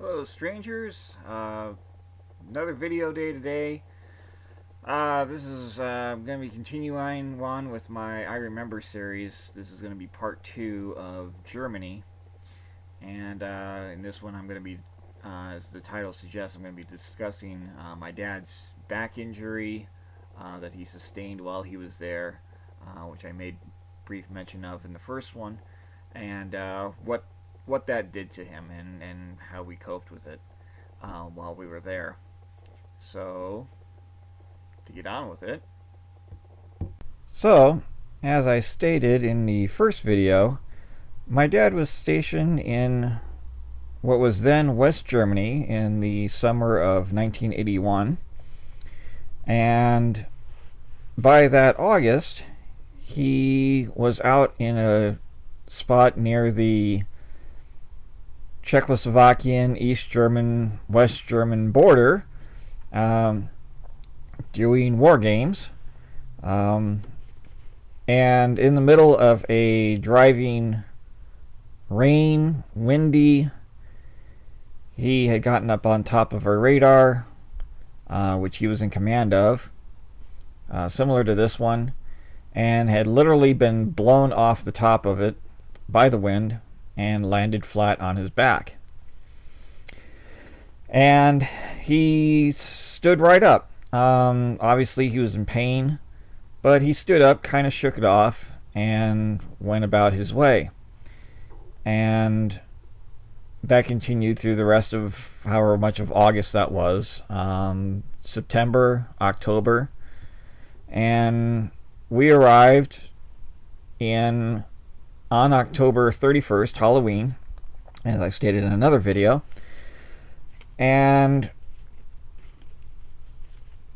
Hello, strangers. Another video day today. This is going to be continuing on with my I Remember series. This is going to be part 2 of Germany. And in this one, I'm going to be, as the title suggests, I'm going to be discussing my dad's back injury that he sustained while he was there, which I made brief mention of in the first one, and what that did to him and how we coped with it while we were there. So, to get on with it. So, as I stated in the first video, my dad was stationed in what was then West Germany in the summer of 1981, and by that August, he was out in a spot near the Czechoslovakian, East German, West German border, doing war games. And in the middle of a driving rain, windy, he had gotten up on top of a radar, which he was in command of, similar to this one, and had literally been blown off the top of it by the wind and landed flat on his back. And he stood right up. Obviously, he was in pain, but he stood up, kind of shook it off, and went about his way. And that continued through the rest of however much of August that was, September, October, and we arrived on October 31st, Halloween, as I stated in another video. And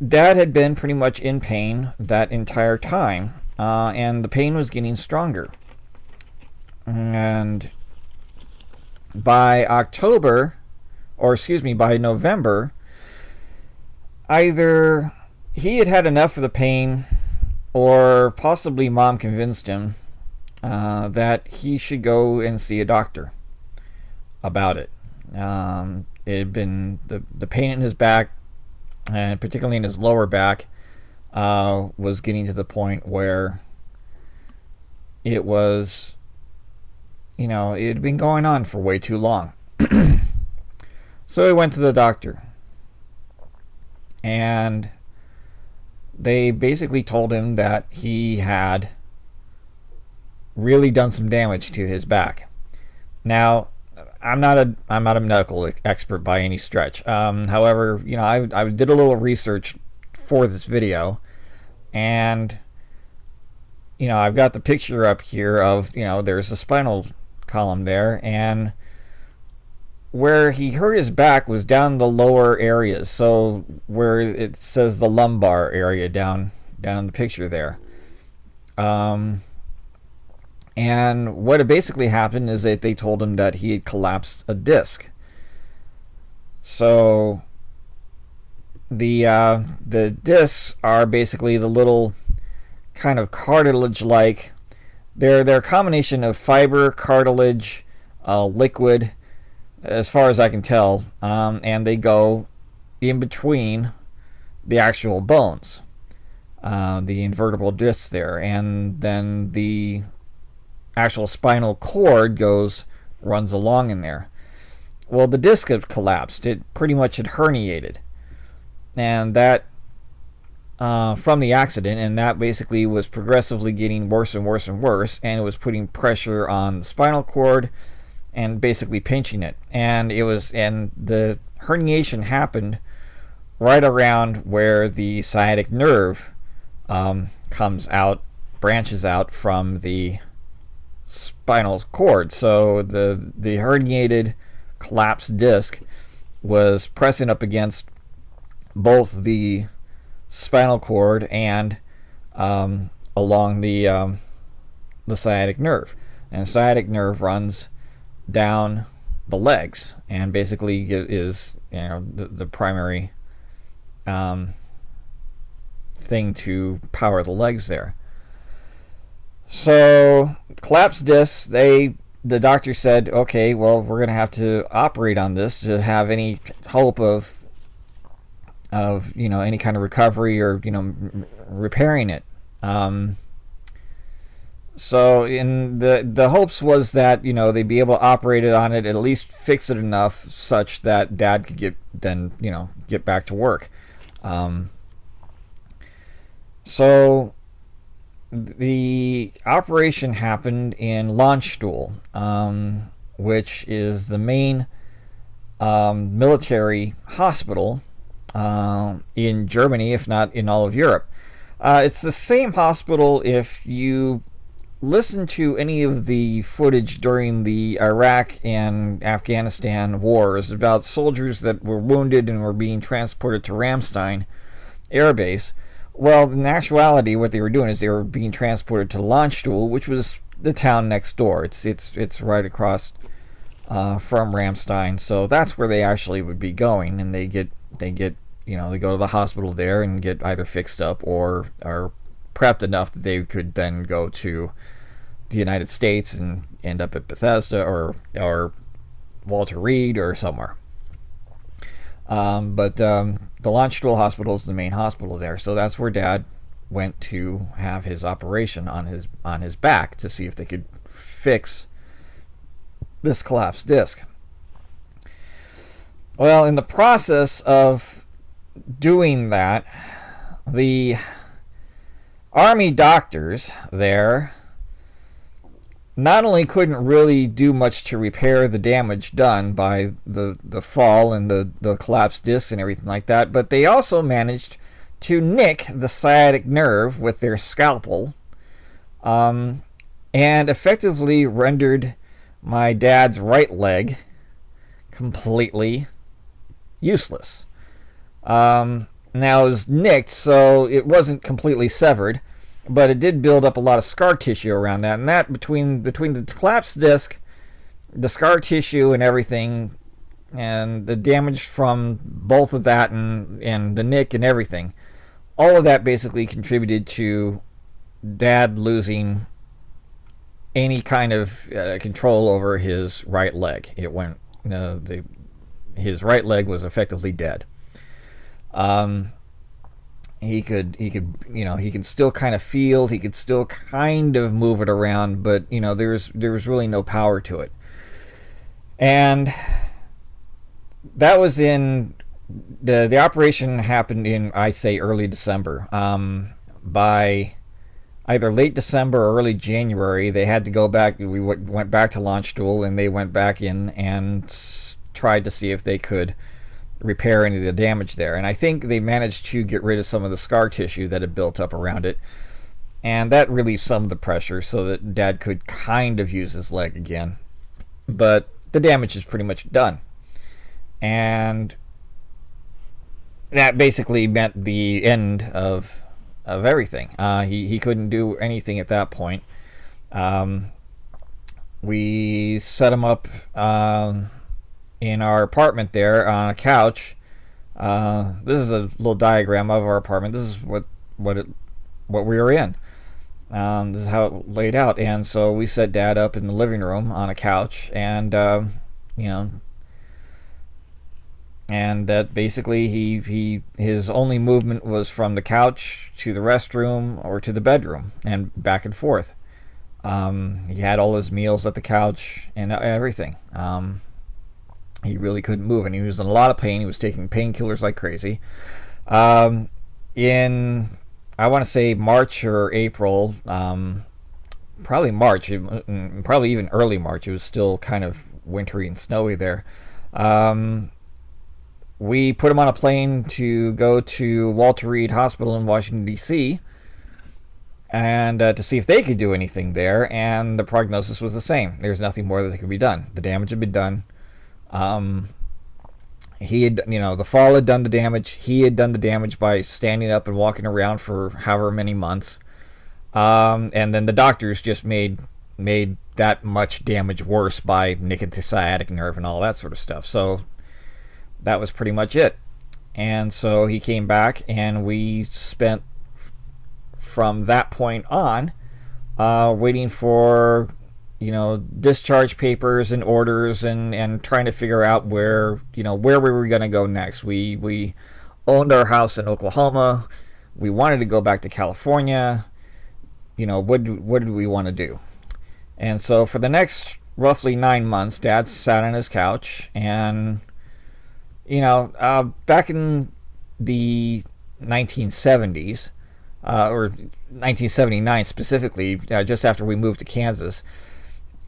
Dad had been pretty much in pain that entire time, and the pain was getting stronger. And by by November, either he had had enough of the pain, or possibly Mom convinced him that he should go and see a doctor about it. It had been the pain in his back, and particularly in his lower back, was getting to the point where it was, it had been going on for way too long. So he went to the doctor, and they basically told him that he had really done some damage to his back. Now, I'm not a medical expert by any stretch. However, I did a little research for this video, and I've got the picture up here of there's a spinal column there, and where he hurt his back was down the lower areas, so where it says the lumbar area down in the picture there. And what had basically happened is that they told him that he had collapsed a disc. So the discs are basically the little kind of cartilage-like. They're a combination of fiber, cartilage, liquid, as far as I can tell, and they go in between the actual bones, the invertebral discs there, and then the actual spinal cord runs along in there. Well, the disc had collapsed. It pretty much had herniated, and that from the accident, and that basically was progressively getting worse and worse and worse, and it was putting pressure on the spinal cord and basically pinching it. And the herniation happened right around where the sciatic nerve branches out from the spinal cord. So the herniated, collapsed disc was pressing up against both the spinal cord and along the sciatic nerve. And sciatic nerve runs down the legs and basically is the primary thing to power the legs there. So collapsed discs, they the doctor said, okay, well, we're going to have to operate on this to have any hope of any kind of recovery or repairing it. Um, so in the hopes was that they'd be able to operate it on it, at least fix it enough such that Dad could get back to work. Um, so the operation happened in Landstuhl, which is the main military hospital in Germany, if not in all of Europe. It's the same hospital if you listen to any of the footage during the Iraq and Afghanistan wars about soldiers that were wounded and were being transported to Ramstein Air Base. Well, in actuality, what they were doing is they were being transported to Landstuhl, which was the town next door. It's right across from Ramstein, so that's where they actually would be going, and they go to the hospital there and get either fixed up or prepped enough that they could then go to the United States and end up at Bethesda or Walter Reed or somewhere. But the Landstuhl Hospital is the main hospital there, so that's where Dad went to have his operation on his back to see if they could fix this collapsed disc. Well, in the process of doing that, the army doctors there not only couldn't really do much to repair the damage done by the fall and the collapsed discs and everything like that, but they also managed to nick the sciatic nerve with their scalpel, and effectively rendered my dad's right leg completely useless. Now it was nicked, so it wasn't completely severed, but it did build up a lot of scar tissue around that, and that between the collapsed disc, the scar tissue and everything, and the damage from both of that and the nick and everything, all of that basically contributed to Dad losing any kind of control over his right leg. It went, his right leg was effectively dead. He could still kind of feel, he could still kind of move it around, but there was really no power to it. And that was in the operation happened in, I say, early December. By either late December or early January, they had to go back. We went back to Landstuhl, and they went back in and tried to see if they could repair any of the damage there. And I think they managed to get rid of some of the scar tissue that had built up around it, and that relieved some of the pressure so that Dad could kind of use his leg again. But the damage is pretty much done, and that basically meant the end of everything. He couldn't do anything at that point. We set him up in our apartment there on a couch. This is a little diagram of our apartment. This is what we were in. This is how it laid out. And so we set Dad up in the living room on a couch, and and that basically his only movement was from the couch to the restroom or to the bedroom and back and forth. He had all his meals at the couch and everything. He really couldn't move, and he was in a lot of pain. He was taking painkillers like crazy. In, I want to say, March or April, probably March, probably even early March. It was still kind of wintry and snowy there. We put him on a plane to go to Walter Reed Hospital in Washington, D.C., and to see if they could do anything there, and the prognosis was the same. There's nothing more that could be done. The damage had been done. He had, the fall had done the damage. He had done the damage by standing up and walking around for however many months. And then the doctors just made that much damage worse by nicking the sciatic nerve and all that sort of stuff. So that was pretty much it. And so he came back, and we spent from that point on waiting for discharge papers and orders, and trying to figure out where we were going to go next. We owned our house in Oklahoma. We wanted to go back to California. What did we want to do? And so for the next roughly 9 months, Dad sat on his couch, and back in the 1970s, or 1979 specifically, just after we moved to Kansas,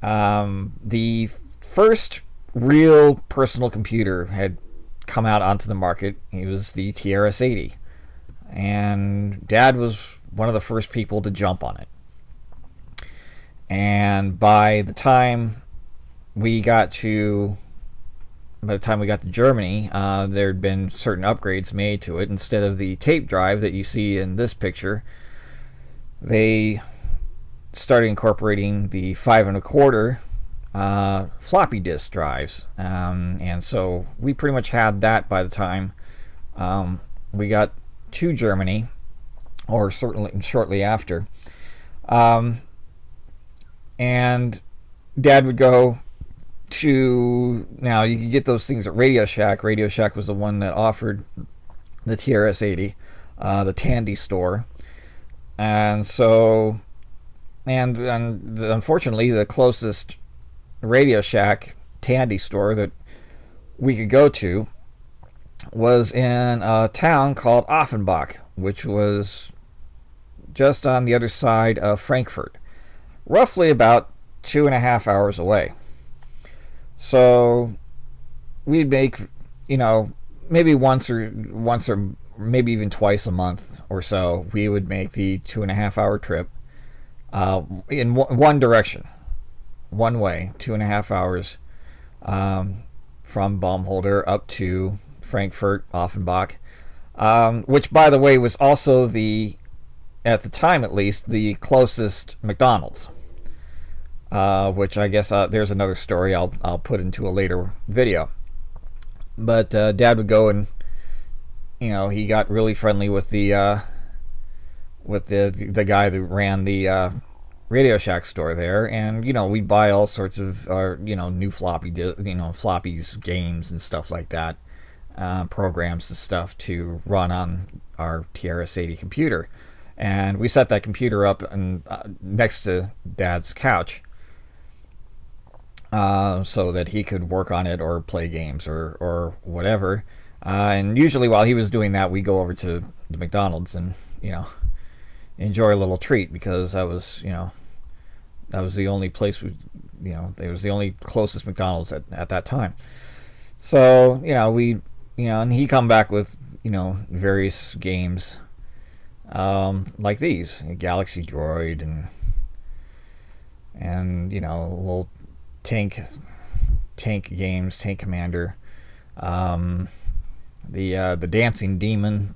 the first real personal computer had come out onto the market. It was the TRS-80, and Dad was one of the first people to jump on it. And by the time we got to Germany, there had been certain upgrades made to it. Instead of the tape drive that you see in this picture, they started incorporating the 5 1/4 floppy disk drives, and so we pretty much had that by the time we got to Germany, or certainly shortly after. And Dad would go to, now you could get those things at Radio Shack. Radio Shack was the one that offered the TRS-80, the Tandy store. And so, and unfortunately, the closest Radio Shack Tandy store that we could go to was in a town called Offenbach, which was just on the other side of Frankfurt, roughly about 2.5 hours away. So we'd make, maybe once or maybe even twice a month or so, we would make the 2.5 hour trip in one direction, one way, 2.5 hours, from Baumholder up to Frankfurt, Offenbach, which, by the way, was also at the time at least, the closest McDonald's. Which I guess there's another story I'll put into a later video. But Dad would go, and he got really friendly with the guy that ran the Radio Shack store there, and we'd buy all sorts of new floppies, games and stuff like that, programs and stuff to run on our TRS-80 computer. And we set that computer up next to Dad's couch, so that he could work on it or play games or whatever. And usually while he was doing that, we go over to the McDonald's and enjoy a little treat, because that was the only place it was the only closest McDonald's at that time. So and he come back with various games, like these, Galaxy Droid, and little tank games, Tank Commander, the Dancing Demon.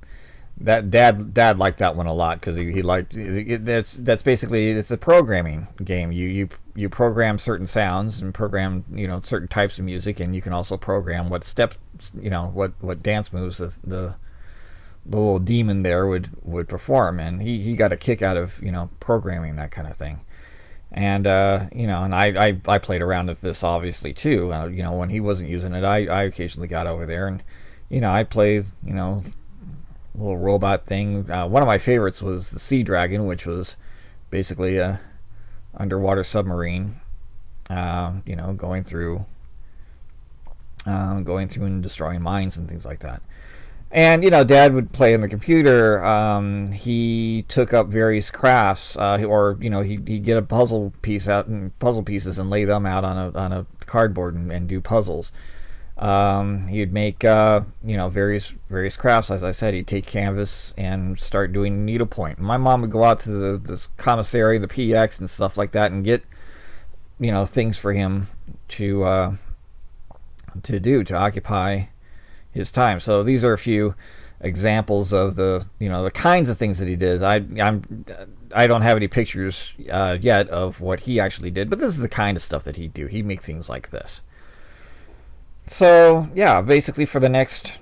That Dad liked that one a lot, because he liked it. That's basically, it's a programming game. You program certain sounds and program certain types of music, and you can also program what steps, what dance moves the little demon there would perform. And he got a kick out of programming that kind of thing. And and I played around with this obviously too. When he wasn't using it, I occasionally got over there, and I played little robot thing. One of my favorites was the Sea Dragon, which was basically a underwater submarine, going through and destroying mines and things like that. And Dad would play on the computer. He took up various crafts, or he'd get a puzzle piece out and puzzle pieces and lay them out on a cardboard and do puzzles. He'd make various crafts. As I said, he'd take canvas and start doing needlepoint. My mom would go out to this commissary, the PX and stuff like that, and get things for him to occupy his time. So these are a few examples of the kinds of things that he did. I don't have any pictures yet of what he actually did, but this is the kind of stuff that he'd do. He'd make things like this. So yeah, basically for the next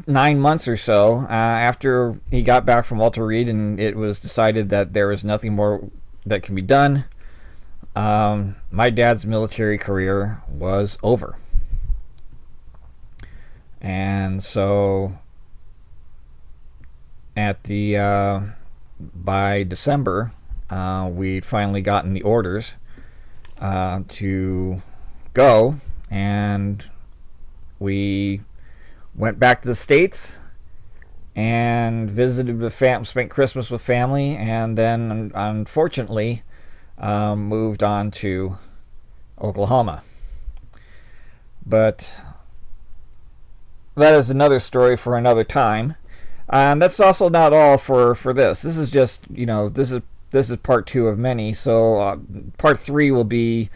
9 months or so, after he got back from Walter Reed and it was decided that there was nothing more that can be done, my dad's military career was over. And so at the by December, we'd finally gotten the orders to go, and we went back to the States and visited with spent Christmas with family, and then unfortunately moved on to Oklahoma. But that is another story for another time. And that's also not all for this. This is just, this is part two of many. So part three will be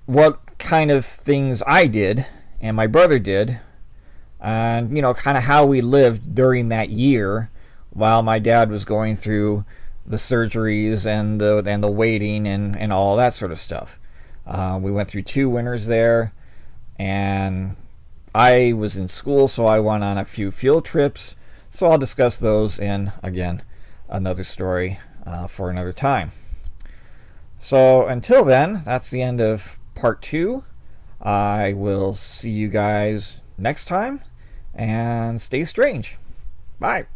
what kind of things I did and my brother did, and kind of how we lived during that year while my dad was going through the surgeries and the waiting and all that sort of stuff. We went through 2 winters there, and I was in school, so I went on a few field trips. So I'll discuss those in, again, another story for another time. So until then, that's the end of part two. I will see you guys next time, and stay strange. Bye.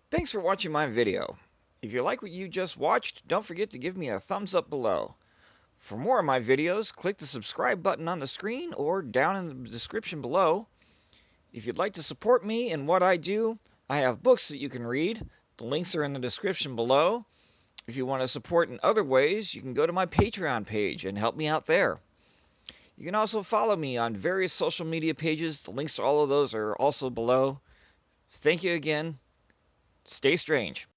Thanks for watching my video. If you like what you just watched, don't forget to give me a thumbs up below. For more of my videos, click the subscribe button on the screen or down in the description below. If you'd like to support me in what I do, I have books that you can read. The links are in the description below. If you want to support in other ways, you can go to my Patreon page and help me out there. You can also follow me on various social media pages. The links to all of those are also below. Thank you again. Stay strange.